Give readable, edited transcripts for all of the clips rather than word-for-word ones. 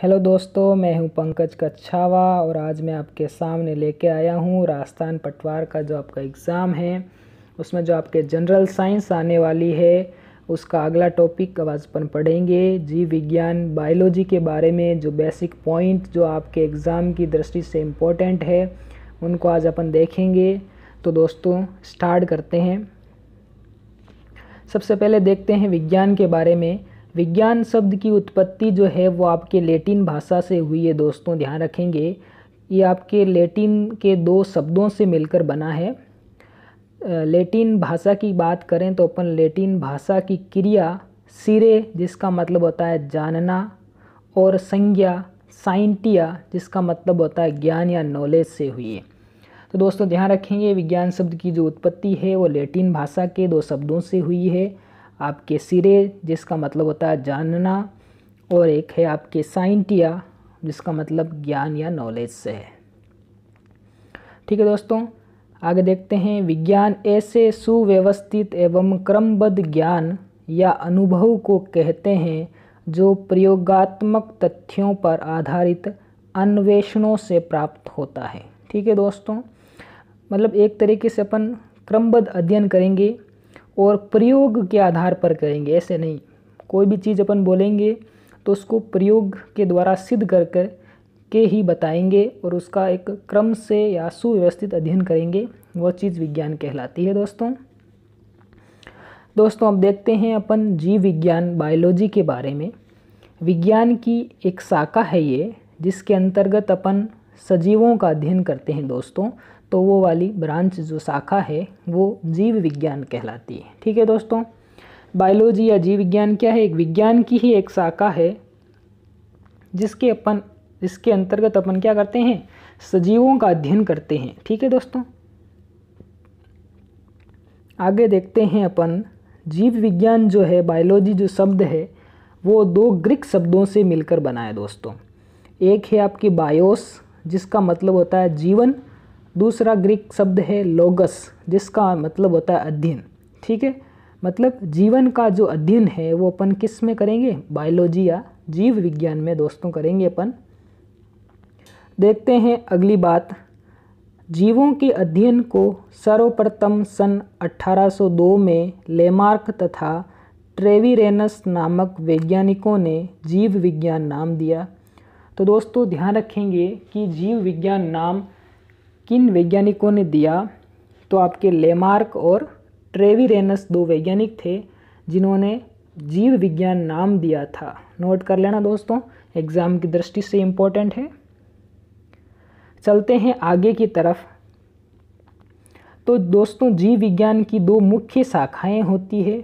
Hello दोस्तों, मैं हूं पंकज कच्छावा और आज मैं आपके सामने लेके आया हूं राजस्थान पटवार का जो आपका एग्ज़ाम है उसमें जो आपके जनरल साइंस आने वाली है उसका अगला टॉपिक अब आज अपन पढ़ेंगे। जीव विज्ञान बायोलॉजी के बारे में जो बेसिक पॉइंट जो आपके एग्ज़ाम की दृष्टि से इम्पोर्टेंट है उनको आज अपन देखेंगे। तो दोस्तों स्टार्ट करते हैं। सबसे पहले देखते हैं विज्ञान के बारे में। विज्ञान शब्द की उत्पत्ति जो है वो आपके लैटिन भाषा से हुई है। दोस्तों ध्यान रखेंगे, ये आपके लैटिन के दो शब्दों से मिलकर बना है। लैटिन भाषा की बात करें तो अपन लैटिन भाषा की क्रिया सिरे जिसका मतलब होता है जानना और संज्ञा साइंटिया जिसका मतलब होता है ज्ञान या नॉलेज से हुई है। तो दोस्तों ध्यान रखेंगे, विज्ञान शब्द की जो उत्पत्ति है वो लैटिन भाषा के दो शब्दों से हुई है। आपके सिरे जिसका मतलब होता है जानना और एक है आपके साइंटिया जिसका मतलब ज्ञान या नॉलेज से है। ठीक है दोस्तों, आगे देखते हैं। विज्ञान ऐसे सुव्यवस्थित एवं क्रमबद्ध ज्ञान या अनुभव को कहते हैं जो प्रयोगात्मक तथ्यों पर आधारित अन्वेषणों से प्राप्त होता है। ठीक है दोस्तों, मतलब एक तरीके से अपन क्रमबद्ध अध्ययन करेंगे और प्रयोग के आधार पर करेंगे। ऐसे नहीं, कोई भी चीज़ अपन बोलेंगे तो उसको प्रयोग के द्वारा सिद्ध कर कर के ही बताएंगे और उसका एक क्रम से या सुव्यवस्थित अध्ययन करेंगे, वो चीज़ विज्ञान कहलाती है। दोस्तों अब देखते हैं अपन जीव विज्ञान बायोलॉजी के बारे में। विज्ञान की एक शाखा है ये जिसके अंतर्गत अपन सजीवों का अध्ययन करते हैं दोस्तों। तो वो वाली ब्रांच जो शाखा है वो जीव विज्ञान कहलाती है। ठीक है दोस्तों, बायोलॉजी या जीव विज्ञान क्या है? एक विज्ञान की ही एक शाखा है जिसके अंतर्गत अपन क्या करते हैं? सजीवों का अध्ययन करते हैं। ठीक है दोस्तों, आगे देखते हैं अपन जीव विज्ञान जो है, बायोलॉजी जो शब्द है वो दो ग्रीक शब्दों से मिलकर बना है दोस्तों। एक है आपकी बायोस जिसका मतलब होता है जीवन, दूसरा ग्रीक शब्द है लोगस जिसका मतलब होता है अध्ययन। ठीक है, मतलब जीवन का जो अध्ययन है वो अपन किस में करेंगे? बायोलॉजी या जीव विज्ञान में दोस्तों करेंगे अपन। देखते हैं अगली बात। जीवों के अध्ययन को सर्वप्रथम सन 1802 में लेमार्क तथा ट्रेविरेनस नामक वैज्ञानिकों ने जीव विज्ञान नाम दिया। तो दोस्तों ध्यान रखेंगे कि जीव विज्ञान नाम किन वैज्ञानिकों ने दिया? तो आपके लेमार्क और ट्रेविरेनस दो वैज्ञानिक थे जिन्होंने जीव विज्ञान नाम दिया था। नोट कर लेना दोस्तों, एग्ज़ाम की दृष्टि से इम्पोर्टेंट है। चलते हैं आगे की तरफ। तो दोस्तों जीव विज्ञान की दो मुख्य शाखाएं होती है।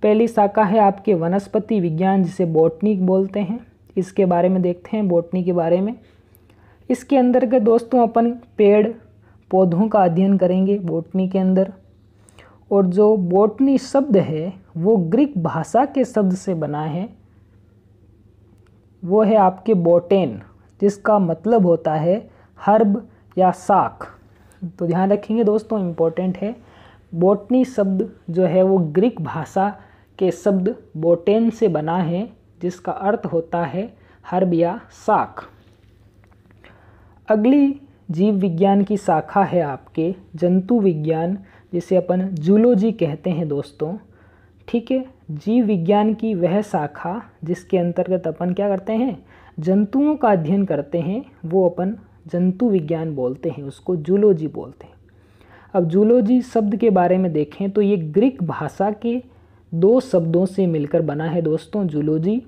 पहली शाखा है आपके वनस्पति विज्ञान जिसे बॉटनी बोलते हैं। इसके बारे में देखते हैं, बॉटनी के बारे में। इसके अंतर्गत दोस्तों अपन पेड़ पौधों का अध्ययन करेंगे बॉटनी के अंदर। और जो बॉटनी शब्द है वो ग्रीक भाषा के शब्द से बना है, वो है आपके बोटेन जिसका मतलब होता है हर्ब या शाख। तो ध्यान रखेंगे दोस्तों, इम्पोर्टेंट है। बॉटनी शब्द जो है वो ग्रीक भाषा के शब्द बोटेन से बना है जिसका अर्थ होता है हर्ब या शाख। अगली जीव विज्ञान की शाखा है आपके जंतु विज्ञान जिसे अपन जूलॉजी कहते हैं दोस्तों। ठीक है, जीव विज्ञान की वह शाखा जिसके अंतर्गत अपन क्या करते हैं? जंतुओं का अध्ययन करते हैं, वो अपन जंतु विज्ञान बोलते हैं, उसको जूलॉजी बोलते हैं। अब जूलॉजी शब्द के बारे में देखें तो ये ग्रीक भाषा के दो शब्दों से मिलकर बना है दोस्तों जूलॉजी।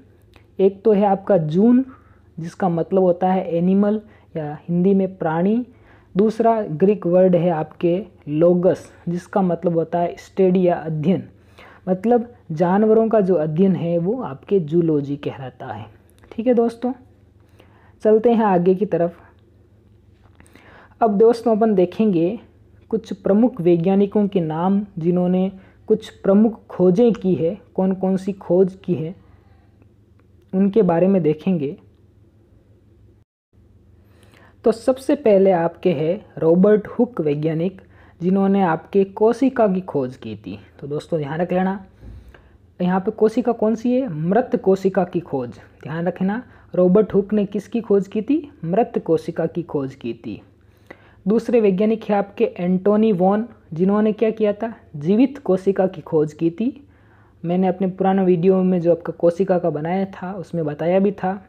एक तो है आपका जून जिसका मतलब होता है एनिमल या हिंदी में प्राणी। दूसरा ग्रीक वर्ड है आपके लोगस जिसका मतलब होता है स्टडी या अध्ययन, मतलब जानवरों का जो अध्ययन है वो आपके जूलॉजी कहलाता है। ठीक है दोस्तों, चलते हैं आगे की तरफ। अब दोस्तों अपन देखेंगे कुछ प्रमुख वैज्ञानिकों के नाम जिन्होंने कुछ प्रमुख खोजें की है। कौन कौन सी खोज की है उनके बारे में देखेंगे। तो सबसे पहले आपके है रॉबर्ट हुक वैज्ञानिक जिन्होंने आपके कोशिका की खोज की थी। तो दोस्तों ध्यान रख लेना, यहाँ पे कोशिका कौन सी है? मृत कोशिका की खोज, ध्यान रखना। रॉबर्ट हुक ने किसकी खोज की थी? मृत कोशिका की खोज की थी। दूसरे वैज्ञानिक है आपके एंटोनी वॉन, जिन्होंने क्या किया था? जीवित कोशिका की खोज की थी। मैंने अपने पुराने वीडियो में जो आपका कोशिका का बनाया था उसमें बताया भी था।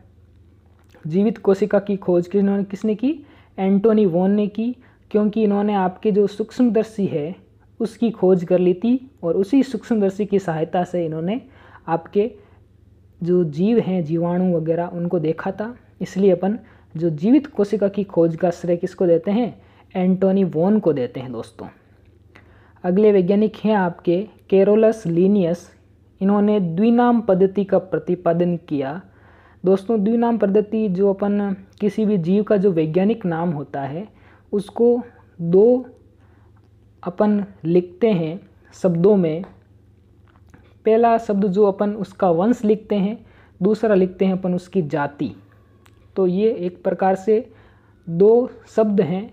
जीवित कोशिका की खोज किसने की? एंटोनी वॉन ने की, क्योंकि इन्होंने आपके जो सूक्ष्मदर्शी है उसकी खोज कर ली थी और उसी सूक्ष्मदर्शी की सहायता से इन्होंने आपके जो जीव हैं, जीवाणु वगैरह, उनको देखा था। इसलिए अपन जो जीवित कोशिका की खोज का श्रेय किसको देते हैं? एंटोनी वॉन को देते हैं दोस्तों। अगले वैज्ञानिक हैं आपके कैरोलस लिनियस, इन्होंने द्विनाम पद्धति का प्रतिपादन किया। दोस्तों द्विनाम पद्धति, जो अपन किसी भी जीव का जो वैज्ञानिक नाम होता है उसको दो अपन लिखते हैं शब्दों में। पहला शब्द जो अपन उसका वंश लिखते हैं, दूसरा लिखते हैं अपन उसकी जाति। तो ये एक प्रकार से दो शब्द हैं,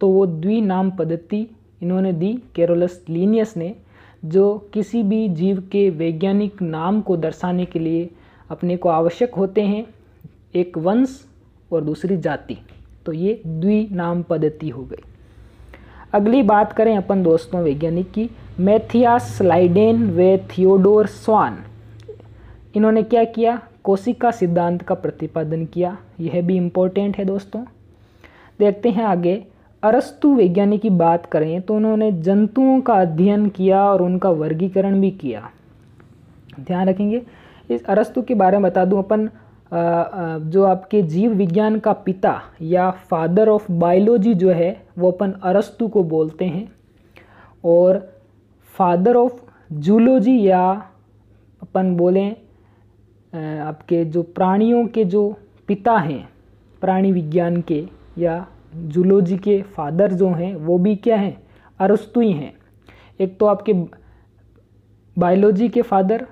तो वो द्विनाम पद्धति इन्होंने दी कैरोलस लिनियस ने, जो किसी भी जीव के वैज्ञानिक नाम को दर्शाने के लिए अपने को आवश्यक होते हैं, एक वंश और दूसरी जाति। तो ये द्विनाम पद्धति हो गई। अगली बात करें अपन दोस्तों वैज्ञानिक की, मैथियास स्लाइडेन व थियोडोर स्वान, इन्होंने क्या किया? कोशिका सिद्धांत का प्रतिपादन किया। यह भी इम्पोर्टेंट है दोस्तों। देखते हैं आगे। अरस्तु वैज्ञानिक की बात करें तो उन्होंने जंतुओं का अध्ययन किया और उनका वर्गीकरण भी किया। ध्यान रखेंगे। इस अरस्तु के बारे में बता दूं अपन, जो आपके जीव विज्ञान का पिता या फादर ऑफ बायोलॉजी जो है वो अपन अरस्तु को बोलते हैं, और फादर ऑफ जूलॉजी या अपन बोलें आपके जो प्राणियों के जो पिता हैं प्राणी विज्ञान के या जूलॉजी के फादर जो हैं वो भी क्या हैं? अरस्तु ही हैं। एक तो आपके बायोलॉजी के फादर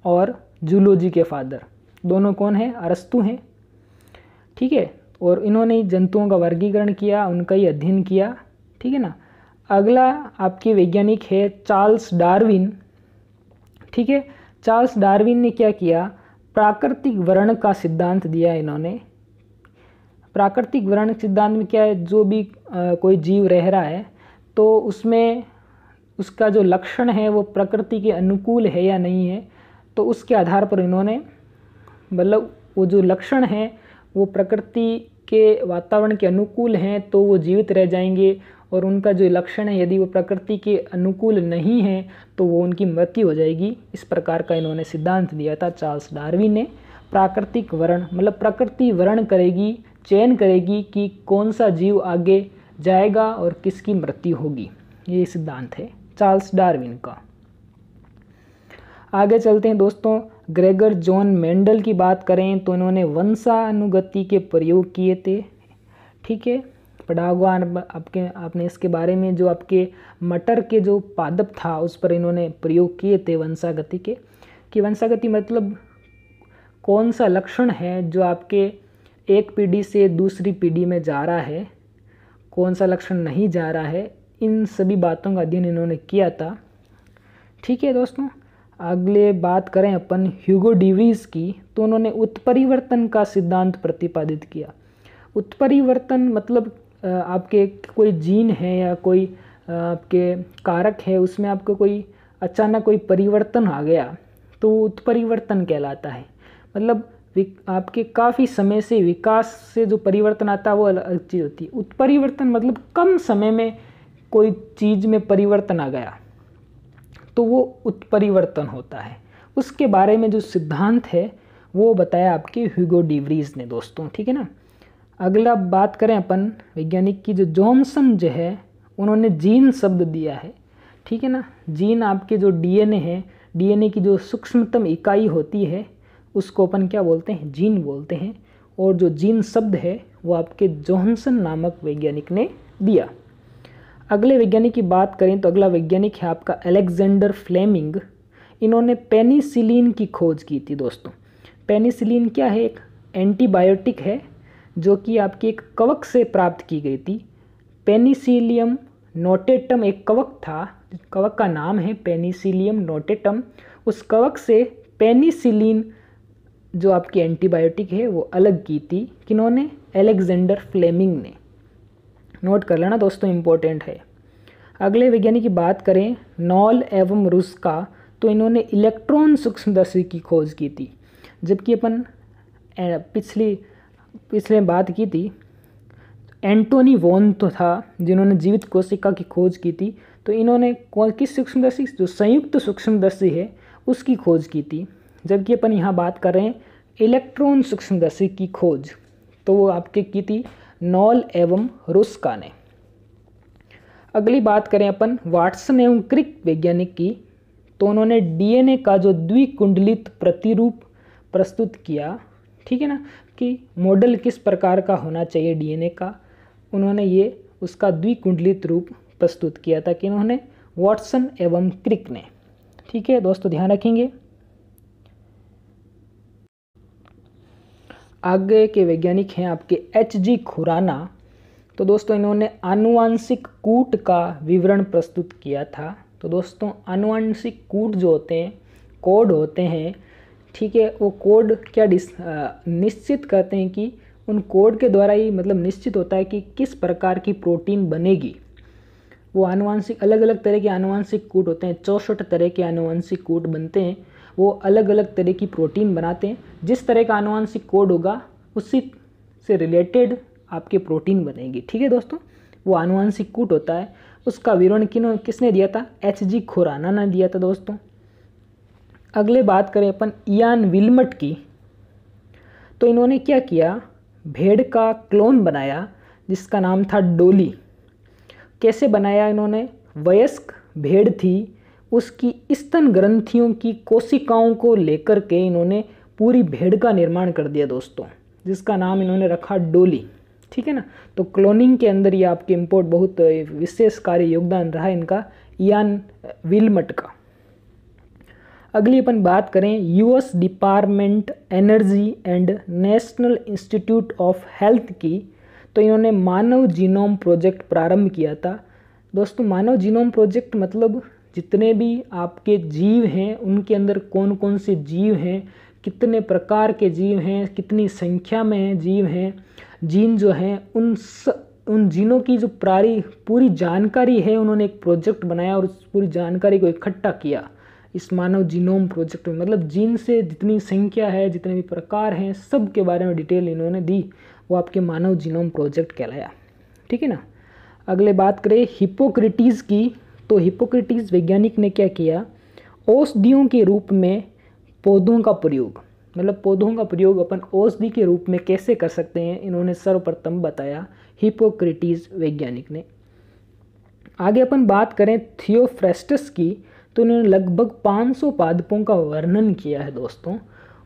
और जूलॉजी के फादर दोनों कौन हैं? अरस्तु हैं। ठीक है, और इन्होंने जंतुओं का वर्गीकरण किया, उनका ही अध्ययन किया। ठीक है ना। अगला आपके वैज्ञानिक है चार्ल्स डार्विन। ठीक है, चार्ल्स डार्विन ने क्या किया? प्राकृतिक वर्ण का सिद्धांत दिया इन्होंने। प्राकृतिक वर्ण सिद्धांत में क्या है? जो भी कोई जीव रह रहा है तो उसमें उसका जो लक्षण है वो प्रकृति के अनुकूल है या नहीं है, तो उसके आधार पर इन्होंने मतलब वो जो लक्षण हैं वो प्रकृति के वातावरण के अनुकूल हैं तो वो जीवित रह जाएंगे, और उनका जो लक्षण है यदि वो प्रकृति के अनुकूल नहीं है तो वो उनकी मृत्यु हो जाएगी। इस प्रकार का इन्होंने सिद्धांत दिया था चार्ल्स डार्विन ने। प्राकृतिक वर्ण मतलब प्रकृति वर्ण करेगी, चयन करेगी कि कौन सा जीव आगे जाएगा और किसकी मृत्यु होगी। ये सिद्धांत है चार्ल्स डार्विन का। आगे चलते हैं दोस्तों। ग्रेगर जॉन मेंडल की बात करें तो इन्होंने वंशानुगति के प्रयोग किए थे। ठीक है, पढ़ा होगा आपने इसके बारे में। जो आपके मटर के जो पादप था उस पर इन्होंने प्रयोग किए थे वंशागति के, कि वंशागति मतलब कौन सा लक्षण है जो आपके एक पीढ़ी से दूसरी पीढ़ी में जा रहा है, कौन सा लक्षण नहीं जा रहा है, इन सभी बातों का अध्ययन इन्होंने किया था। ठीक है दोस्तों। अगले बात करें अपन ह्यूगो डिवरीज की, तो उन्होंने उत्परिवर्तन का सिद्धांत प्रतिपादित किया। उत्परिवर्तन मतलब आपके कोई जीन है या कोई आपके कारक है, उसमें आपको कोई अचानक कोई परिवर्तन आ गया तो उत्परिवर्तन कहलाता है। मतलब आपके काफ़ी समय से विकास से जो परिवर्तन आता है वो अलग चीज़ होती है। उत्परिवर्तन मतलब कम समय में कोई चीज़ में परिवर्तन आ गया तो वो उत्परिवर्तन होता है। उसके बारे में जो सिद्धांत है वो बताया आपके ह्यूगो डिवरीज ने दोस्तों। ठीक है ना। अगला बात करें अपन वैज्ञानिक की, जो जॉनसन जो है उन्होंने जीन शब्द दिया है। ठीक है ना। जीन आपके जो डीएनए है, डीएनए की जो सूक्ष्मतम इकाई होती है उसको अपन क्या बोलते हैं? जीन बोलते हैं। और जो जीन शब्द है वो आपके जॉनसन नामक वैज्ञानिक ने दिया। अगले वैज्ञानिक की बात करें तो अगला वैज्ञानिक है आपका अलेक्जेंडर फ्लेमिंग। इन्होंने पेनिसिलिन की खोज की थी दोस्तों। पेनिसिलिन क्या है? एक एंटीबायोटिक है जो कि आपकी एक कवक से प्राप्त की गई थी। पेनिसिलियम नोटेटम एक कवक था, कवक का नाम है पेनिसिलियम नोटेटम। उस कवक से पेनिसिलिन जो आपकी एंटीबायोटिक है वो अलग की थी, किन्होंने? अलेक्जेंडर फ्लेमिंग ने। नोट कर लेना दोस्तों, इम्पोर्टेंट है। अगले वैज्ञानिक की बात करें नॉल एवं रुस्का, तो इन्होंने इलेक्ट्रॉन सूक्ष्मदर्शी की खोज की थी। जबकि अपन पिछले बात की थी एंटोनी वॉन तो था जिन्होंने जीवित कोशिका की खोज की थी, तो इन्होंने किस सूक्ष्मदर्शी, जो संयुक्त सूक्ष्मदर्शी है उसकी खोज की थी। जबकि अपन यहाँ बात कर रहे हैं इलेक्ट्रॉन सूक्ष्मदर्शी की खोज, तो वो आपके की थी नॉल एवं रुस्का ने। अगली बात करें अपन वाटसन एवं क्रिक वैज्ञानिक की, तो उन्होंने डीएनए का जो द्विकुंडलित प्रतिरूप प्रस्तुत किया, ठीक है ना, कि मॉडल किस प्रकार का होना चाहिए डीएनए का, उन्होंने ये उसका द्विकुंडलित रूप प्रस्तुत किया था कि इन्होंने वाटसन एवं क्रिक ने। ठीक है दोस्तों, ध्यान रखेंगे। आगे के वैज्ञानिक हैं आपके एच.जी. खुराना, तो दोस्तों इन्होंने आनुवांशिक कूट का विवरण प्रस्तुत किया था। तो दोस्तों आनुवांशिक कूट जो होते हैं, कोड होते हैं, ठीक है, वो कोड क्या निश्चित करते हैं कि उन कोड के द्वारा ही मतलब निश्चित होता है कि किस प्रकार की प्रोटीन बनेगी। वो आनुवांशिक अलग अलग तरह के आनुवांशिक कूट होते हैं, 64 तरह के आनुवांशिक कूट बनते हैं, वो अलग अलग तरह की प्रोटीन बनाते हैं। जिस तरह का आनुवांशिक कोड होगा उसी से रिलेटेड आपके प्रोटीन बनेगी। ठीक है दोस्तों, वो आनुवांशिक कूट होता है, उसका विवरण किसने दिया था? एच.जी. खुराना ने दिया था दोस्तों। अगले बात करें अपन इयान विल्मट की, तो इन्होंने क्या किया, भेड़ का क्लोन बनाया जिसका नाम था डोली। कैसे बनाया इन्होंने? वयस्क भेड़ थी, उसकी स्तन ग्रंथियों की कोशिकाओं को लेकर के इन्होंने पूरी भेड़ का निर्माण कर दिया दोस्तों, जिसका नाम इन्होंने रखा डोली। ठीक है ना, तो क्लोनिंग के अंदर ये आपके इम्पोर्ट बहुत विशेष कार्य योगदान रहा इनका, इयान विल्मट का। अगली अपन बात करें US department energy and national institute of health की, तो इन्होंने मानव जीनोम प्रोजेक्ट प्रारंभ किया था। दोस्तों मानव जीनोम प्रोजेक्ट मतलब जितने भी आपके जीव हैं उनके अंदर कौन कौन से जीव हैं, कितने प्रकार के जीव हैं, कितनी संख्या में जीव हैं, जीन जो हैं, उन जीनों की जो पूरी जानकारी है उन्होंने एक प्रोजेक्ट बनाया और उस पूरी जानकारी को इकट्ठा किया इस मानव जीनोम प्रोजेक्ट में। मतलब जीन से जितनी संख्या है, जितने भी प्रकार हैं, सब के बारे में डिटेल इन्होंने दी, वो आपके मानव जीनोम प्रोजेक्ट कहलाया। ठीक है ना। अगले बात करें हिप्पोक्रेटिस की, तो हिप्पोक्रेटिस वैज्ञानिक ने क्या किया, औषधियों के रूप में पौधों का प्रयोग, मतलब पौधों का प्रयोग अपन औषधि के रूप में कैसे कर सकते हैं, इन्होंने सर्वप्रथम बताया हिप्पोक्रेटिस वैज्ञानिक ने। आगे अपन बात करें थियोफ्रेस्टस की, तो इन्होंने लगभग 500 पादपों का वर्णन किया है दोस्तों।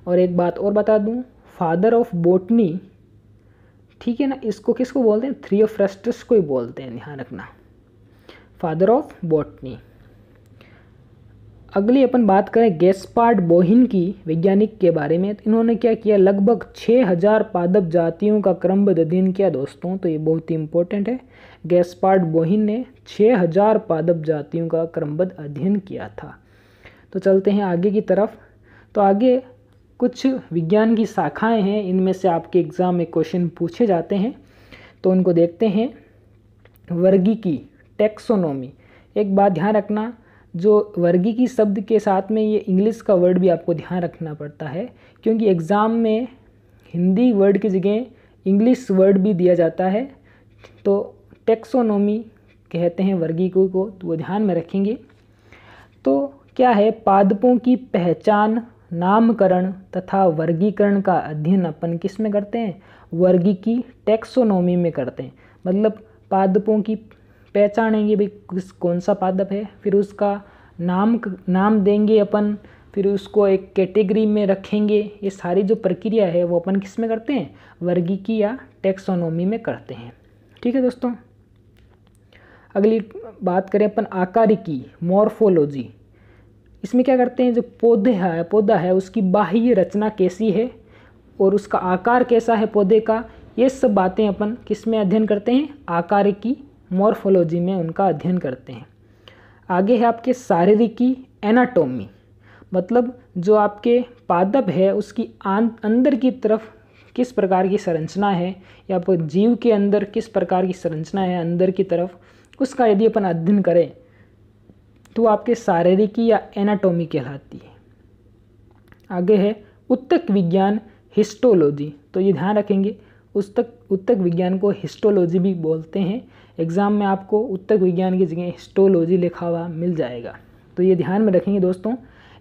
और एक बात और बता दूं, फादर ऑफ बॉटनी, ठीक है ना, इसको किसको बोलते हैं? थियोफ्रेस्टस को ही बोलते हैं, ध्यान रखना, फादर ऑफ बॉटनी। अगली अपन बात करें गैस्पार्ड बोहिन की वैज्ञानिक के बारे में, तो इन्होंने क्या किया, लगभग 6000 पादप जातियों का क्रमबद्ध अध्ययन किया दोस्तों, तो ये बहुत ही इंपॉर्टेंट है। गैस्पार्ड बोहिन ने 6000 पादप जातियों का क्रमबद्ध अध्ययन किया था। तो चलते हैं आगे की तरफ। तो आगे कुछ विज्ञान की शाखाएं हैं, इनमें से आपके एग्ज़ाम में क्वेश्चन पूछे जाते हैं, तो उनको देखते हैं। वर्गीकी, टेक्सोनोमी। एक बात ध्यान रखना, जो वर्गीकी शब्द के साथ में ये इंग्लिश का वर्ड भी आपको ध्यान रखना पड़ता है, क्योंकि एग्ज़ाम में हिंदी वर्ड की जगह इंग्लिश वर्ड भी दिया जाता है। तो टेक्सोनोमी कहते हैं वर्गीकी को, तो वो ध्यान में रखेंगे। तो क्या है, पादपों की पहचान, नामकरण तथा वर्गीकरण का अध्ययन अपन किस में करते हैं? वर्गीकी, टेक्सोनोमी में करते हैं। मतलब पादपों की पहचानेंगे भाई कौन सा पादप है, फिर उसका नाम देंगे अपन, फिर उसको एक कैटेगरी में रखेंगे। ये सारी जो प्रक्रिया है वो अपन किस में करते हैं? वर्गीकी या टेक्सोनोमी में करते हैं। ठीक है दोस्तों। अगली बात करें अपन आकारिकी, मॉर्फोलॉजी। इसमें क्या करते हैं, जो पौधा है उसकी बाह्य रचना कैसी है और उसका आकार कैसा है पौधे का, ये सब बातें अपन किस में अध्ययन करते हैं? आकारिकी, मॉर्फोलॉजी में उनका अध्ययन करते हैं। आगे है आपके शारीरिकी, एनाटॉमी। मतलब जो आपके पादप है उसकी अंदर की तरफ किस प्रकार की संरचना है, या फिर जीव के अंदर किस प्रकार की संरचना है अंदर की तरफ, उसका यदि अपन अध्ययन करें तो आपके शारीरिकी या एनाटॉमी कहलाती है। आगे है ऊतक विज्ञान हिस्टोलॉजी। तो ये ध्यान रखेंगे, ऊतक विज्ञान को हिस्टोलॉजी भी बोलते हैं। एग्जाम में आपको ऊतक विज्ञान की जगह हिस्टोलॉजी लिखा हुआ मिल जाएगा, तो ये ध्यान में रखेंगे दोस्तों।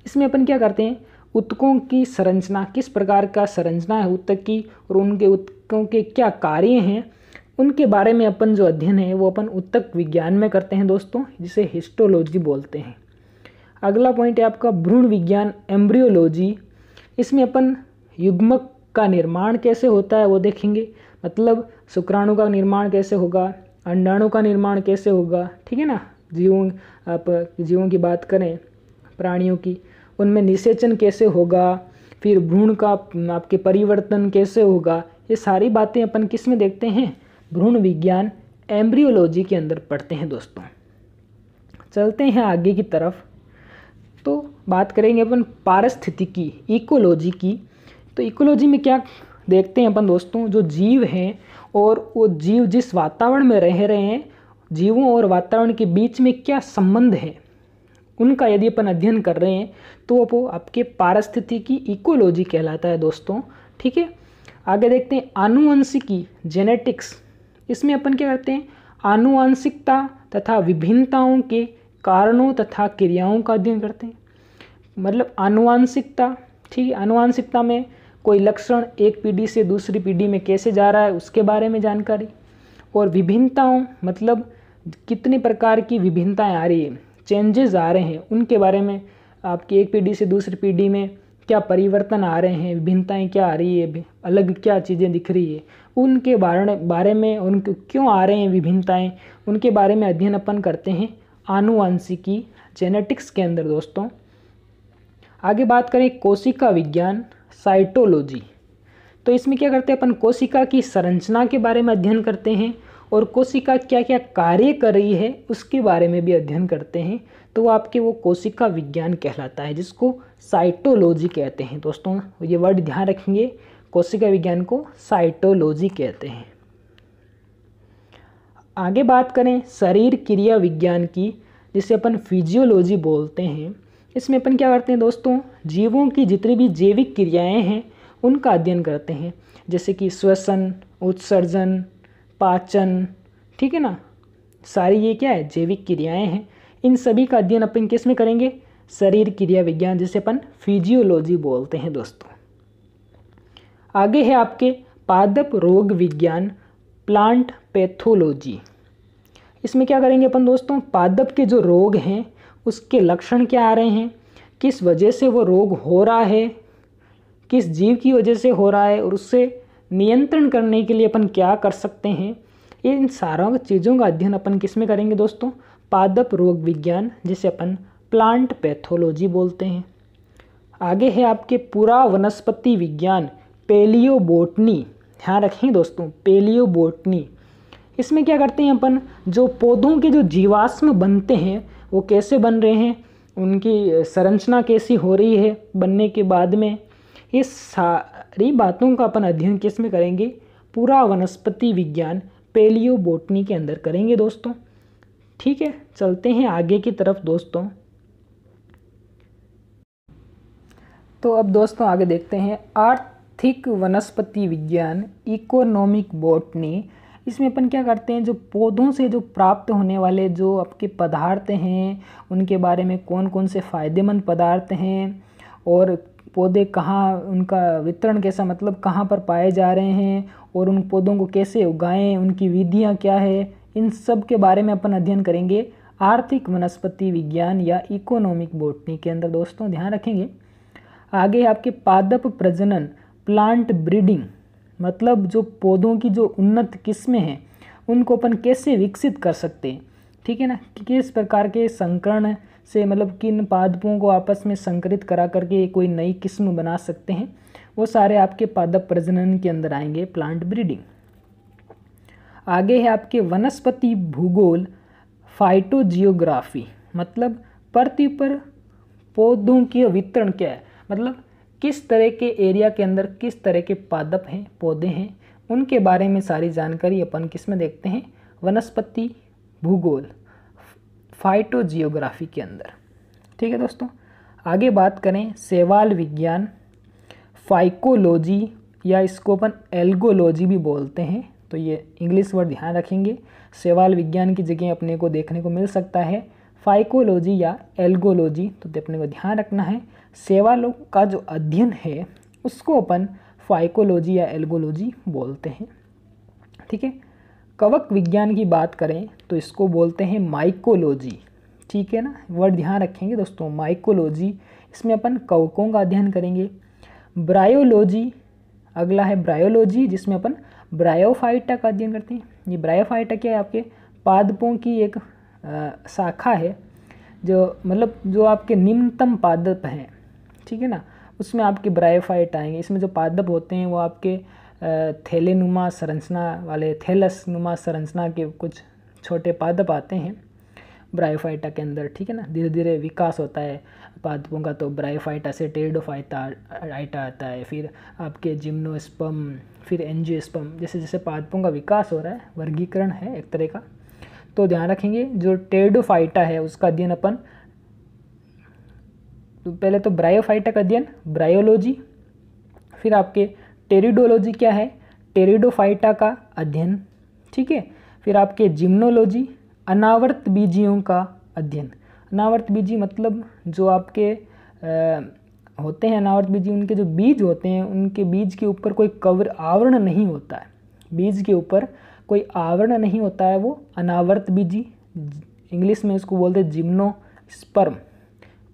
इसमें अपन क्या करते हैं, ऊतकों की संरचना, किस प्रकार का संरचना है ऊतक की और उनके ऊतकों के क्या कार्य हैं, उनके बारे में अपन जो अध्ययन है वो अपन ऊतक विज्ञान में करते हैं दोस्तों, जिसे हिस्टोलॉजी बोलते हैं। अगला पॉइंट है आपका भ्रूण विज्ञान एम्ब्रियोलॉजी। इसमें अपन युग्मक का निर्माण कैसे होता है वो देखेंगे, मतलब शुक्राणु का निर्माण कैसे होगा, अंडाणु का निर्माण कैसे होगा, ठीक है ना। जीवों की बात करें, प्राणियों की, उनमें निषेचन कैसे होगा, फिर भ्रूण का आपके परिवर्तन कैसे होगा, ये सारी बातें अपन किस में देखते हैं, भ्रूण विज्ञान एम्ब्रियोलॉजी के अंदर पढ़ते हैं दोस्तों। चलते हैं आगे की तरफ, तो बात करेंगे अपन पारिस्थितिकी इकोलॉजी की। तो इकोलॉजी में क्या देखते हैं अपन दोस्तों, जो जीव हैं और वो जीव जिस वातावरण में रह रहे हैं, जीवों और वातावरण के बीच में क्या संबंध है, उनका यदि अपन अध्ययन कर रहे हैं तो वो आपके पारिस्थितिकी इकोलॉजी कहलाता है दोस्तों, ठीक है। आगे देखते हैं आनुवंशिकी जेनेटिक्स। इसमें अपन क्या करते हैं, आनुवंशिकता तथा विभिन्नताओं के कारणों तथा क्रियाओं का अध्ययन करते हैं। मतलब आनुवंशिकता, ठीक है, आनुवंशिकता में कोई लक्षण एक पीढ़ी से दूसरी पीढ़ी में कैसे जा रहा है उसके बारे में जानकारी, और विभिन्नताओं मतलब कितने प्रकार की विभिन्नताएं आ रही है, चेंजेस आ रहे हैं, उनके बारे में, आपकी एक पीढ़ी से दूसरी पीढ़ी में क्या परिवर्तन आ रहे हैं, विभिन्नताएं क्या आ रही है, अलग क्या चीज़ें दिख रही है, उनके बारे में, उनके क्यों आ रहे हैं विभिन्नताएं, उनके बारे में अध्ययन अपन करते हैं आनुवंशिकी जेनेटिक्स के अंदर दोस्तों। आगे बात करें कोशिका विज्ञान साइटोलॉजी। तो इसमें क्या करते हैं अपन, कोशिका की संरचना के बारे में अध्ययन करते हैं और कोशिका क्या क्या कार्य कर रही है उसके बारे में भी अध्ययन करते हैं, तो आपके वो कोशिका विज्ञान कहलाता है, जिसको साइटोलॉजी कहते हैं दोस्तों। ये वर्ड ध्यान रखेंगे, कोशिका विज्ञान को साइटोलॉजी कहते हैं। आगे बात करें शरीर क्रिया विज्ञान की, जिसे अपन फिजियोलॉजी बोलते हैं। इसमें अपन क्या करते हैं दोस्तों, जीवों की जितनी भी जैविक क्रियाएं हैं उनका अध्ययन करते हैं, जैसे कि श्वसन, उत्सर्जन, पाचन, ठीक है ना, सारी ये क्या है, जैविक क्रियाएं हैं। इन सभी का अध्ययन अपन किस में करेंगे, शरीर क्रिया विज्ञान, जिसे अपन फिजियोलॉजी बोलते हैं दोस्तों। आगे है आपके पादप रोग विज्ञान प्लांट पैथोलॉजी। इसमें क्या करेंगे अपन दोस्तों, पादप के जो रोग हैं उसके लक्षण क्या आ रहे हैं, किस वजह से वो रोग हो रहा है, किस जीव की वजह से हो रहा है, और उससे नियंत्रण करने के लिए अपन क्या कर सकते हैं, इन सारों चीज़ों का अध्ययन अपन किस में करेंगे दोस्तों, पादप रोग विज्ञान, जिसे अपन प्लांट पैथोलॉजी बोलते हैं। आगे है आपके पूरा वनस्पति विज्ञान पेलियोबोटनी। ध्यान रखें दोस्तों, पेलियोबोटनी। इसमें क्या करते हैं अपन, जो पौधों के जो जीवाश्म बनते हैं वो कैसे बन रहे हैं, उनकी संरचना कैसी हो रही है बनने के बाद में, ये सारी बातों का अपन अध्ययन किस में करेंगे, पूरा वनस्पति विज्ञान पेलियोबोटनी के अंदर करेंगे दोस्तों, ठीक है। चलते हैं आगे की तरफ दोस्तों। तो अब दोस्तों आगे देखते हैं आर्थिक वनस्पति विज्ञान इकोनॉमिक बॉटनी। इसमें अपन क्या करते हैं, जो पौधों से जो प्राप्त होने वाले जो आपके पदार्थ हैं उनके बारे में, कौन कौन से फ़ायदेमंद पदार्थ हैं और पौधे कहाँ, उनका वितरण कैसा, मतलब कहाँ पर पाए जा रहे हैं, और उन पौधों को कैसे उगाएं, उनकी विधियाँ क्या है, इन सब के बारे में अपन अध्ययन करेंगे आर्थिक वनस्पति विज्ञान या इकोनॉमिक बॉटनी के अंदर दोस्तों, ध्यान रखेंगे। आगे आपके पादप प्रजनन प्लांट ब्रीडिंग, मतलब जो पौधों की जो उन्नत किस्में हैं उनको अपन कैसे विकसित कर सकते हैं, ठीक है ना, कि किस प्रकार के संकरण से, मतलब किन पादपों को आपस में संकरित करा करके कोई नई किस्म बना सकते हैं, वो सारे आपके पादप प्रजनन के अंदर आएंगे, प्लांट ब्रीडिंग। आगे है आपके वनस्पति भूगोल फाइटोजियोग्राफी, मतलब पृथ्वी पर पौधों की वितरण क्या है, मतलब किस तरह के एरिया के अंदर किस तरह के पादप हैं, पौधे हैं, उनके बारे में सारी जानकारी अपन किस में देखते हैं, वनस्पति भूगोल, फाइटोजियोग्राफी के अंदर। ठीक है दोस्तों, आगे बात करें शैवाल विज्ञान, फाइकोलॉजी या इसको अपन एल्गोलॉजी भी बोलते हैं, तो ये इंग्लिश वर्ड ध्यान रखेंगे। शैवाल विज्ञान की जगह अपने को देखने को मिल सकता है फाइकोलॉजी या एल्गोलॉजी, तो अपने को ध्यान रखना है शैवालों का जो अध्ययन है उसको अपन फाइकोलॉजी या एल्गोलॉजी बोलते हैं। ठीक है, कवक विज्ञान की बात करें तो इसको बोलते हैं माइकोलॉजी। ठीक है ना, वर्ड ध्यान रखेंगे दोस्तों, माइकोलॉजी, इसमें अपन कवकों का अध्ययन करेंगे। ब्रायोलॉजी, अगला है ब्रायोलॉजी, जिसमें अपन ब्रायोफाइटा का अध्ययन करते हैं। ये ब्रायोफाइटा क्या है, आपके पादपों की एक शाखा है, जो मतलब जो आपके निम्नतम पादप हैं, ठीक है ना, उसमें आपके ब्रायोफाइट आएंगे। इसमें जो पादप होते हैं वो आपके थैलेनुमा संरचना वाले, थैलस नुमा संरचना के कुछ छोटे पादप आते हैं ब्रायोफाइटा के अंदर। ठीक है ना, धीरे धीरे विकास होता है पादपों का, तो ब्रायोफाइटा से टेरिडोफाइटा आता है, फिर आपके जिम्नोस्पर्म, फिर एंजियोस्पर्म, जैसे जैसे पादपों का विकास हो रहा है, वर्गीकरण है एक तरह का। तो ध्यान रखेंगे जो टेरिडोफाइटा है उसका अध्ययन अपन, तो पहले तो ब्रायोफाइटा का अध्ययन ब्रायोलॉजी, फिर आपके टेरिडोलॉजी क्या है, टेरिडोफाइटा का अध्ययन। ठीक है, फिर आपके जिम्नोलॉजी, अनावर्त बीजियों का अध्ययन। अनावर्त बीजी मतलब जो आपके होते हैं अनावर्त बीजी, उनके जो बीज होते हैं उनके बीज के ऊपर कोई आवरण नहीं होता है, बीज के ऊपर कोई आवरण नहीं होता है, वो अनावर्त बीजी, इंग्लिश में उसको बोलते हैं जिम्नोस्पर्म,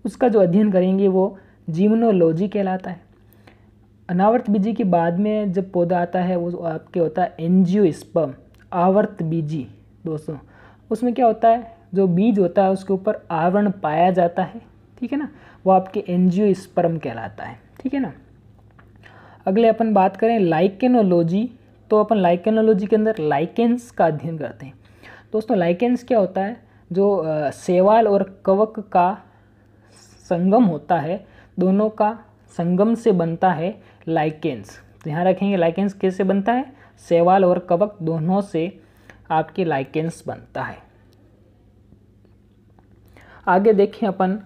उसका जो अध्ययन करेंगे वो जिम्नोलॉजी कहलाता है। अनावर्त बीजी के बाद में जब पौधा आता है वो आपके होता है एंजियोस्पर्म, आवर्त बीजी दोस्तों। उसमें क्या होता है, जो बीज होता है उसके ऊपर आवरण पाया जाता है, ठीक है ना, वो आपके एंजियोस्पर्म कहलाता है। ठीक है ना, अगले अपन बात करें लाइकेनोलॉजी, तो अपन लाइकेनोलॉजी के अंदर लाइकेंस का अध्ययन करते हैं। दोस्तों लाइकेंस क्या होता है, जो शैवाल और कवक का संगम होता है, दोनों का संगम से बनता है लाइकेंस। ध्यान रखेंगे लाइकेंस कैसे बनता है, शैवाल और कवक दोनों से आपके लाइकेंस बनता है। आगे देखें अपन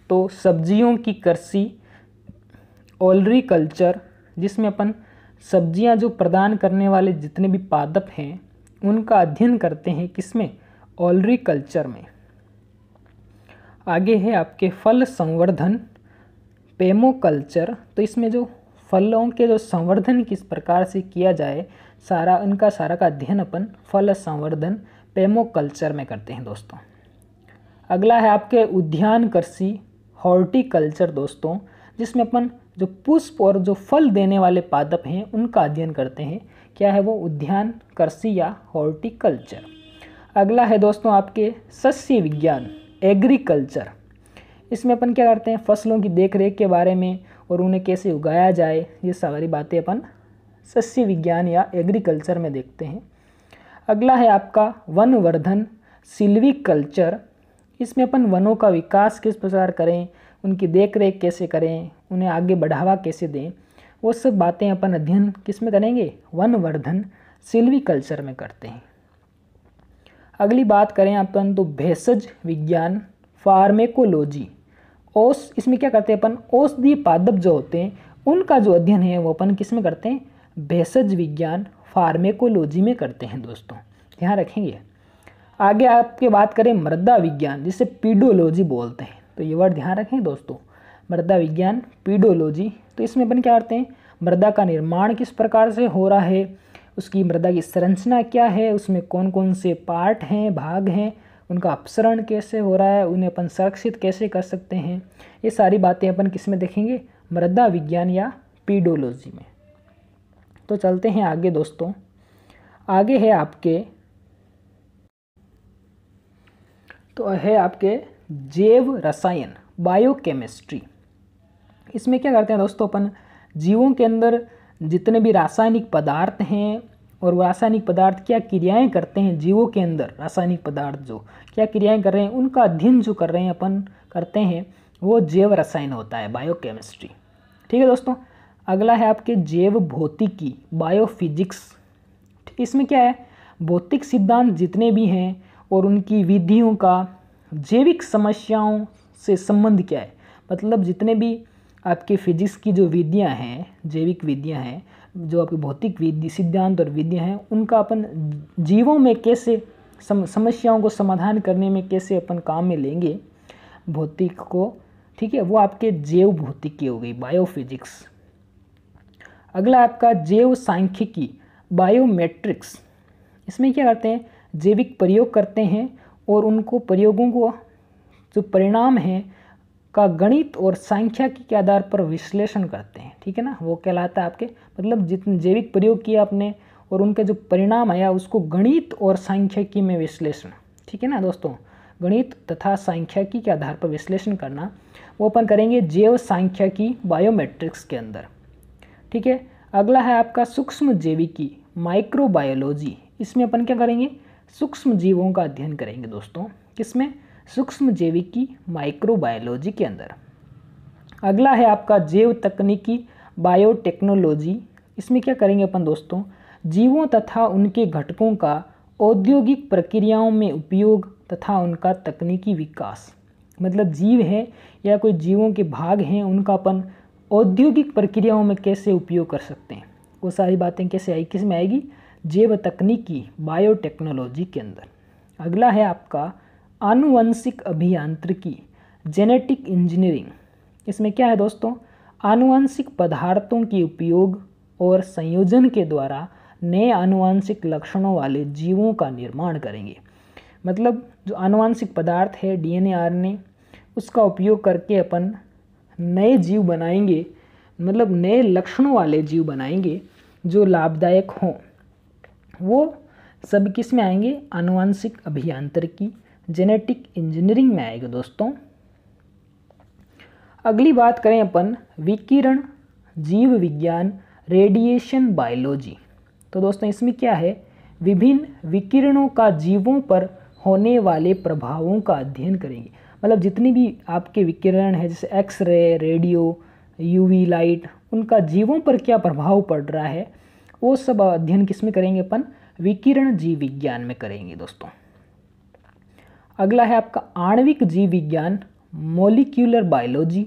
तो सब्जियों की कृषि, ओलरीकल्चर, जिसमें अपन सब्जियां जो प्रदान करने वाले जितने भी पादप हैं उनका अध्ययन करते हैं, किसमें, ओलरीकल्चर में। आगे है आपके फल संवर्धन, पेमोकल्चर, तो इसमें जो फलों के जो संवर्धन किस प्रकार से किया जाए सारा उनका सारा का अध्ययन अपन फल संवर्धन पेमोकल्चर में करते हैं दोस्तों। अगला है आपके उद्यान कृषि, हॉर्टिकल्चर दोस्तों, जिसमें अपन जो पुष्प और जो फल देने वाले पादप हैं उनका अध्ययन करते हैं, क्या है वो उद्यान कृषि या हॉर्टिकल्चर। अगला है दोस्तों आपके सस्य विज्ञान, एग्रीकल्चर, इसमें अपन क्या करते हैं, फसलों की देखरेख के बारे में और उन्हें कैसे उगाया जाए, ये सारी बातें अपन सस्य विज्ञान या एग्रीकल्चर में देखते हैं। अगला है आपका वनवर्धन, सिल्वीकल्चर, इसमें अपन वनों का विकास किस प्रकार करें, उनकी देखरेख कैसे करें, उन्हें आगे बढ़ावा कैसे दें, वो सब बातें अपन अध्ययन किस में करेंगे, वनवर्धन सिल्वीकल्चर में करते हैं। अगली बात करें अपन तो भेषज विज्ञान, फार्मेकोलॉजी, औष, इसमें क्या करते हैं अपन, औषधीय पादप जो होते हैं उनका जो अध्ययन है वो अपन किस में करते हैं, भेषज विज्ञान फार्मेकोलॉजी में करते हैं दोस्तों, ध्यान रखेंगे। आगे आपके बात करें मृदा विज्ञान, जिसे पीडोलॉजी बोलते हैं, तो ये वर्ड ध्यान रखें दोस्तों, मृदा विज्ञान पीडोलॉजी। तो इसमें अपन क्या करते हैं, मृदा का निर्माण किस प्रकार से हो रहा है, उसकी मृदा की संरचना क्या है, उसमें कौन कौन से पार्ट हैं, भाग हैं, उनका अपसरण कैसे हो रहा है, उन्हें अपन संरक्षित कैसे कर सकते हैं, ये सारी बातें अपन किस में देखेंगे, मृदा विज्ञान या पीडोलॉजी में। तो चलते हैं आगे दोस्तों, आगे है आपके तो है आपके जैव रसायन, बायोकेमिस्ट्री। इसमें क्या करते हैं दोस्तों, अपन जीवों के अंदर जितने भी रासायनिक पदार्थ हैं और रासायनिक पदार्थ क्या क्रियाएं करते हैं जीवों के अंदर, रासायनिक पदार्थ जो क्या क्रियाएं कर रहे हैं उनका अध्ययन जो कर रहे हैं अपन करते हैं, वो जैव रसायन होता है, बायोकेमिस्ट्री। ठीक है दोस्तों। अगला है आपके जैव भौतिकी, बायोफिजिक्स। इसमें क्या है, भौतिक सिद्धांत जितने भी हैं और उनकी विधियों का जैविक समस्याओं से संबंध क्या है, मतलब जितने भी आपके फिजिक्स की जो विधियां हैं, जैविक विधियां हैं, जो आपकी भौतिक विधि सिद्धांत और विधियां हैं, उनका अपन जीवों में कैसे समस्याओं को समाधान करने में कैसे अपन काम में लेंगे भौतिक को, ठीक है, वो आपके जैव भौतिकी हो गई, बायोफिजिक्स। अगला आपका जैव सांख्यिकी, बायोमेट्रिक्स। इसमें क्या करते हैं, जैविक प्रयोग करते हैं और उनको प्रयोगों को जो परिणाम हैं का गणित और सांख्यिकी के आधार पर विश्लेषण करते हैं। ठीक है ना, वो कहलाता है आपके, मतलब जितने जैविक प्रयोग किया आपने और उनका जो परिणाम आया उसको गणित और सांख्यिकी में विश्लेषण। ठीक है ना दोस्तों, गणित तथा सांख्यिकी के आधार पर विश्लेषण करना वो अपन करेंगे जैव सांख्यिकी, बायोमेट्रिक्स के अंदर। ठीक है। अगला है आपका सूक्ष्म जैविकी, माइक्रोबायोलॉजी। इसमें अपन क्या करेंगे, सूक्ष्म जीवों का अध्ययन करेंगे दोस्तों, किसमें, सूक्ष्म जैविकी, माइक्रोबायोलॉजी के अंदर। अगला है आपका जैव तकनीकी, बायोटेक्नोलॉजी। इसमें क्या करेंगे अपन दोस्तों, जीवों तथा उनके घटकों का औद्योगिक प्रक्रियाओं में उपयोग तथा उनका तकनीकी विकास, मतलब जीव हैं या कोई जीवों के भाग हैं, उनका अपन औद्योगिक प्रक्रियाओं में कैसे उपयोग कर सकते हैं, वो सारी बातें कैसे आई, किस में आएगी, जैव तकनीकी, बायोटेक्नोलॉजी के अंदर। अगला है आपका आनुवंशिक अभियांत्रिकी, जेनेटिक इंजीनियरिंग। इसमें क्या है दोस्तों, आनुवंशिक पदार्थों के उपयोग और संयोजन के द्वारा नए आनुवंशिक लक्षणों वाले जीवों का निर्माण करेंगे। मतलब जो आनुवंशिक पदार्थ है, डीएनए, आरएनए, उसका उपयोग करके अपन नए जीव बनाएंगे, मतलब नए लक्षणों वाले जीव बनाएंगे जो लाभदायक हों। वो सब किस में आएंगे, आनुवंशिक अभियांत्रिकी, जेनेटिक इंजीनियरिंग में आएगा दोस्तों। अगली बात करें अपन विकिरण, जीव विज्ञान, रेडिएशन बायोलॉजी। तो दोस्तों इसमें क्या है, विभिन्न विकिरणों का जीवों पर होने वाले प्रभावों का अध्ययन करेंगे। मतलब जितनी भी आपके विकिरण है, जैसे एक्सरे, रेडियो, यूवी लाइट, उनका जीवों पर क्या प्रभाव पड़ रहा है, वो सब अध्ययन किस में करेंगे अपन, विकिरण जीव विज्ञान में करेंगे दोस्तों। अगला है आपका आणविक जीव विज्ञान, मॉलिक्यूलर बायोलॉजी।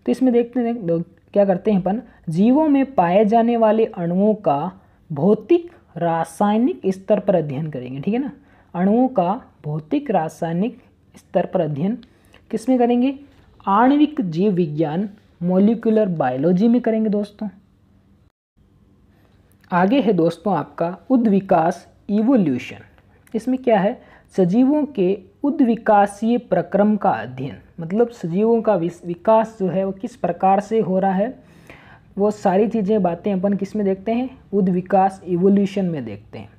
तो इसमें देखते हैं क्या करते हैं अपन, जीवों में पाए जाने वाले अणुओं का भौतिक रासायनिक स्तर पर अध्ययन करेंगे। ठीक है ना, अणुओं का भौतिक रासायनिक स्तर पर अध्ययन किस में करेंगे, आणविक जीव विज्ञान, मॉलिक्यूलर बायोलॉजी में करेंगे दोस्तों। आगे है दोस्तों आपका उद्विकास, इवोल्यूशन। इसमें क्या है, सजीवों के उद्विकासीय प्रक्रम का अध्ययन, मतलब सजीवों का विकास जो है वो किस प्रकार से हो रहा है, वो सारी चीज़ें बातें अपन किस में देखते हैं, उद्विकास, इवोल्यूशन में देखते हैं।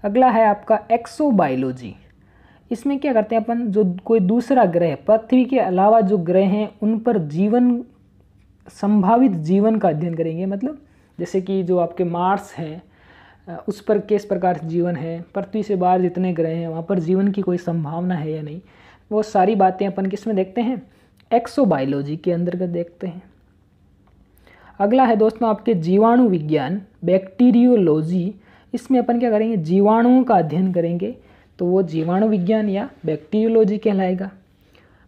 अगला है आपका एक्सोबायोलॉजी। इसमें क्या करते हैं अपन, जो कोई दूसरा ग्रह, पृथ्वी के अलावा जो ग्रह हैं उन पर जीवन, संभावित जीवन का अध्ययन करेंगे। मतलब जैसे कि जो आपके मार्स है उस पर किस प्रकार जीवन है, पृथ्वी से बाहर जितने ग्रह हैं वहाँ पर जीवन की कोई संभावना है या नहीं, वो सारी बातें अपन किस में देखते हैं, एक्सोबायोलॉजी के अंतर्गत देखते हैं। अगला है दोस्तों आपके जीवाणु विज्ञान, बैक्टीरियोलॉजी। इसमें अपन क्या करेंगे, जीवाणुओं का अध्ययन करेंगे, तो वो जीवाणु विज्ञान या बैक्टीरियोलॉजी कहलाएगा।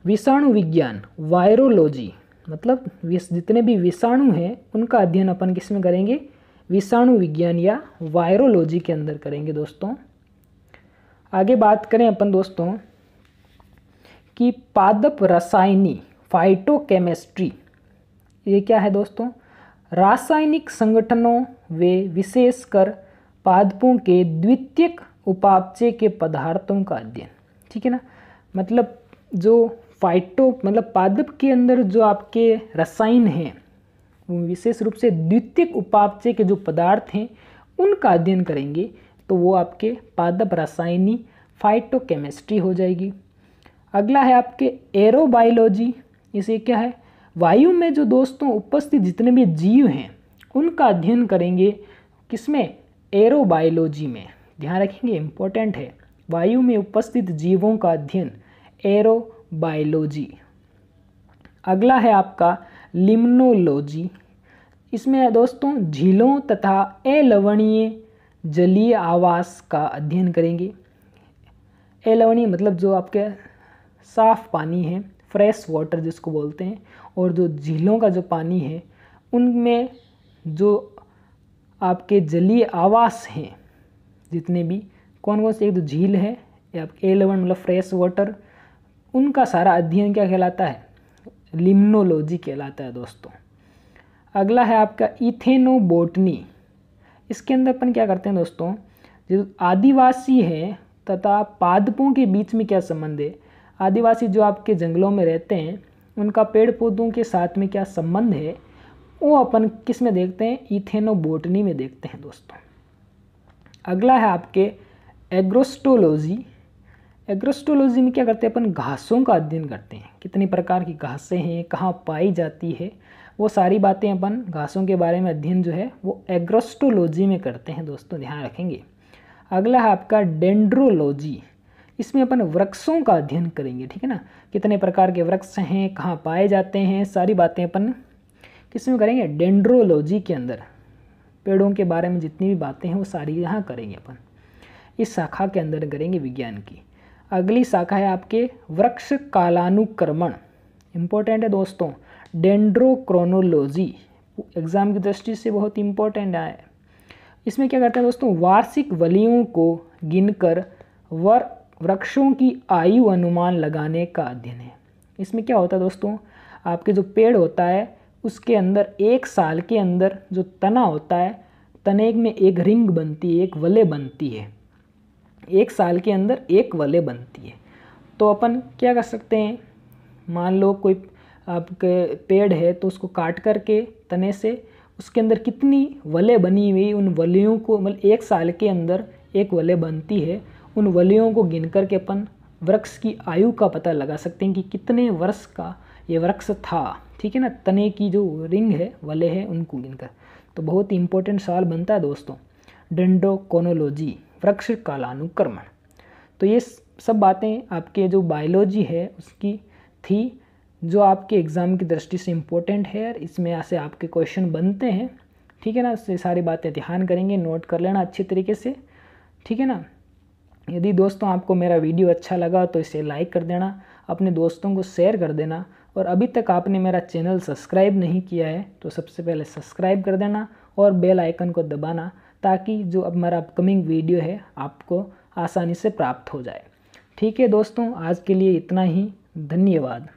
विषाणु विज्ञान, वायरोलॉजी, मतलब जितने भी विषाणु हैं उनका अध्ययन अपन किस में करेंगे, विषाणु विज्ञान या वायरोलॉजी के अंदर करेंगे दोस्तों। आगे बात करें अपन दोस्तों कि पादप रसायनी, फाइटोकेमिस्ट्री। ये क्या है दोस्तों, रासायनिक संगठनों वे विशेषकर पादपों के द्वितीयक उपापचय के पदार्थों का अध्ययन। ठीक है ना, मतलब जो फाइटो, मतलब पादप के अंदर जो आपके रसायन हैं वो विशेष रूप से द्वितीयक उपापचय के जो पदार्थ हैं उनका अध्ययन करेंगे, तो वो आपके पादप रसायनी, फाइटोकेमिस्ट्री हो जाएगी। अगला है आपके एरोबायोलॉजी। इसे क्या है, वायु में जो दोस्तों उपस्थित जितने भी जीव हैं उनका अध्ययन करेंगे, किसमें, एरोबायोलॉजी में। ध्यान रखेंगे, इम्पोर्टेंट है, वायु में उपस्थित जीवों का अध्ययन, एरोबायोलॉजी। अगला है आपका लिम्नोलॉजी। इसमें दोस्तों झीलों तथा अलवणीय जलीय आवास का अध्ययन करेंगे। अलवणीय मतलब जो आपके साफ पानी है, फ्रेश वाटर जिसको बोलते हैं, और जो झीलों का जो पानी है उनमें जो आपके जलीय आवास हैं जितने भी कौन कौन से, एक तो झील है या A11 मतलब फ्रेश वाटर, उनका सारा अध्ययन क्या कहलाता है, लिम्नोलॉजी कहलाता है दोस्तों। अगला है आपका इथेनोबोटनी। इसके अंदर अपन क्या करते हैं दोस्तों, जो आदिवासी हैं तथा पादपों के बीच में क्या संबंध है, आदिवासी जो आपके जंगलों में रहते हैं उनका पेड़ पौधों के साथ में क्या संबंध है, वो अपन किस में देखते हैं, इथेनोबोटनी में देखते हैं दोस्तों। अगला है आपके एग्रोस्टोलॉजी। एग्रोस्टोलॉजी में क्या करते हैं अपन, घासों का अध्ययन करते हैं, कितनी प्रकार की घासें हैं, कहाँ पाई जाती है, वो सारी बातें अपन घासों के बारे में अध्ययन जो है वो एग्रोस्टोलॉजी में करते हैं दोस्तों, ध्यान रखेंगे। अगला है आपका डेंड्रोलॉजी। इसमें अपन वृक्षों का अध्ययन करेंगे, ठीक है ना, कितने प्रकार के वृक्ष हैं, कहाँ पाए जाते हैं, सारी बातें अपन किस में करेंगे, डेंड्रोलॉजी के अंदर। पेड़ों के बारे में जितनी भी बातें हैं वो सारी यहाँ करेंगे अपन, इस शाखा के अंदर करेंगे विज्ञान की। अगली शाखा है आपके वृक्ष कालानुक्रमण, इम्पोर्टेंट है दोस्तों, डेंड्रोक्रोनोलॉजी, एग्जाम की दृष्टि से बहुत इंपॉर्टेंट है। इसमें क्या करते हैं दोस्तों, वार्षिक वलियों को गिनकर वृक्षों की आयु अनुमान लगाने का अध्ययन है। इसमें क्या होता है दोस्तों, आपके जो पेड़ होता है उसके अंदर एक साल के अंदर जो तना होता है, तने में एक रिंग बनती है, एक वलय बनती है, एक साल के अंदर एक वलय बनती है। तो अपन क्या कर सकते हैं, मान लो कोई आपके पेड़ है तो उसको काट करके तने से उसके अंदर कितनी वलय बनी हुई, उन वलयों को मतलब एक साल के अंदर एक वलय बनती है, उन वलयों को गिन करके अपन वृक्ष की आयु का पता लगा सकते हैं कि कितने वर्ष का ये वृक्ष था, ठीक है ना, तने की जो रिंग है, वलय है, उनको गिनकर। तो बहुत ही इंपॉर्टेंट सवाल बनता है दोस्तों, डेंड्रोक्रोनोलॉजी, वृक्ष कालानुक्रमण। तो ये सब बातें आपके जो बायोलॉजी है उसकी थी, जो आपके एग्ज़ाम की दृष्टि से इम्पोर्टेंट है, इसमें से आपके क्वेश्चन बनते हैं, ठीक है ना। इससे सारी बातें ध्यान करेंगे, नोट कर लेना अच्छी तरीके से, ठीक है ना। यदि दोस्तों आपको मेरा वीडियो अच्छा लगा तो इसे लाइक कर देना, अपने दोस्तों को शेयर कर देना, और अभी तक आपने मेरा चैनल सब्सक्राइब नहीं किया है तो सबसे पहले सब्सक्राइब कर देना और बेल आइकन को दबाना, ताकि जो अब मेरा अपकमिंग वीडियो है आपको आसानी से प्राप्त हो जाए। ठीक है दोस्तों, आज के लिए इतना ही, धन्यवाद।